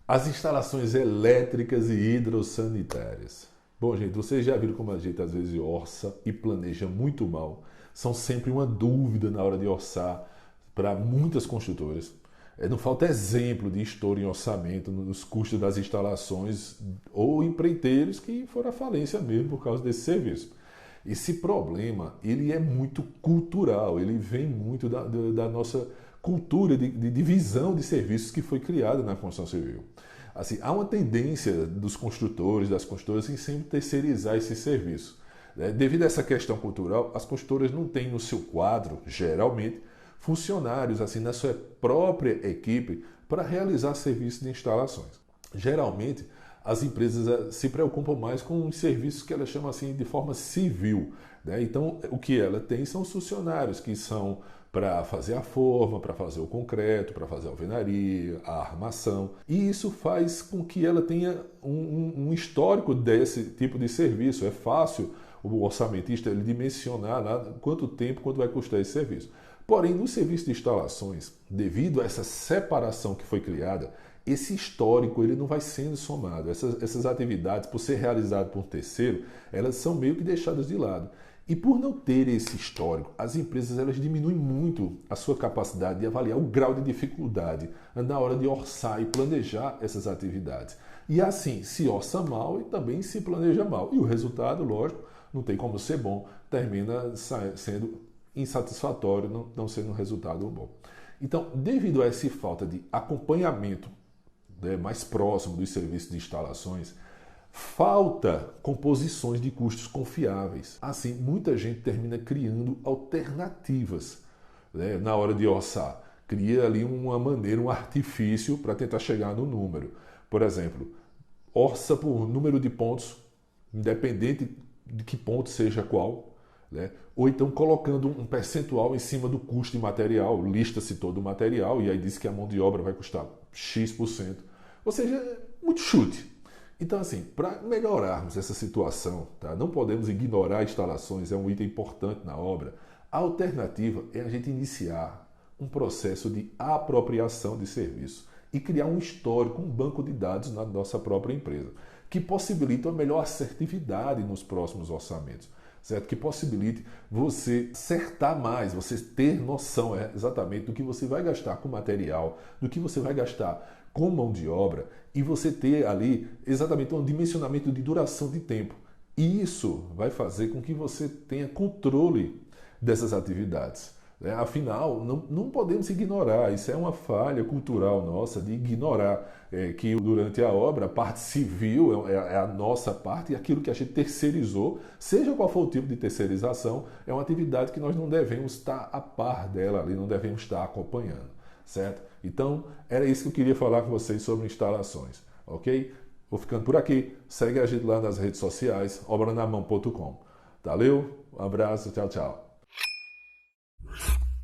As instalações elétricas e hidrossanitárias. Bom, gente, vocês já viram como a gente às vezes orça e planeja muito mal. São sempre uma dúvida na hora de orçar para muitas construtoras. Não falta exemplo de estouro em orçamento nos custos das instalações ou empreiteiros que foram à falência mesmo por causa desse serviço. Esse problema ele é muito cultural, ele vem muito da nossa cultura de divisão de serviços que foi criada na construção civil. Assim, há uma tendência dos construtores, das construtoras, em sempre terceirizar esse serviço. Devido a essa questão cultural, as construtoras não têm no seu quadro, geralmente, funcionários assim na sua própria equipe para realizar serviços de instalações. Geralmente, as empresas se preocupam mais com os serviços que elas chamam assim de forma civil. Então, o que ela tem são os funcionários que são para fazer a forma, para fazer o concreto, para fazer a alvenaria, a armação. E isso faz com que ela tenha um histórico desse tipo de serviço. É fácil o orçamentista ele dimensionar lá quanto tempo, quanto vai custar esse serviço. Porém, no serviço de instalações, devido a essa separação que foi criada, esse histórico ele não vai sendo somado. Essas atividades, por ser realizadas por um terceiro, elas são meio que deixadas de lado. E por não ter esse histórico, as empresas elas diminuem muito a sua capacidade de avaliar o grau de dificuldade na hora de orçar e planejar essas atividades. E assim, se orça mal e também se planeja mal. E o resultado, lógico, não tem como ser bom, termina sendo insatisfatório, não sendo um resultado bom. Então, devido a essa falta de acompanhamento mais próximo dos serviços de instalações, falta composições de custos confiáveis. Assim, muita gente termina criando alternativas na hora de orçar. Cria ali uma maneira, um artifício para tentar chegar no número. Por exemplo, orça por número de pontos, independente de que ponto seja qual. Ou então colocando um percentual em cima do custo de material, lista-se todo o material e aí diz que a mão de obra vai custar X%. Ou seja, muito chute. Então, assim, para melhorarmos essa situação, não podemos ignorar instalações, é um item importante na obra. A alternativa é a gente iniciar um processo de apropriação de serviço e criar um histórico, um banco de dados na nossa própria empresa, que possibilita uma melhor assertividade nos próximos orçamentos. Certo? Que possibilite você acertar mais, você ter noção exatamente do que você vai gastar com material, do que você vai gastar com mão de obra e você ter ali exatamente um dimensionamento de duração de tempo. E isso vai fazer com que você tenha controle dessas atividades. Afinal, não podemos ignorar, isso é uma falha cultural nossa de ignorar que durante a obra, a parte civil é a nossa parte e aquilo que a gente terceirizou, seja qual for o tipo de terceirização, é uma atividade que nós não devemos estar a par dela ali, não devemos estar acompanhando, certo? Então, era isso que eu queria falar com vocês sobre instalações, ok? Vou ficando por aqui, segue a gente lá nas redes sociais, obranamão.com. Valeu, um abraço, tchau, tchau.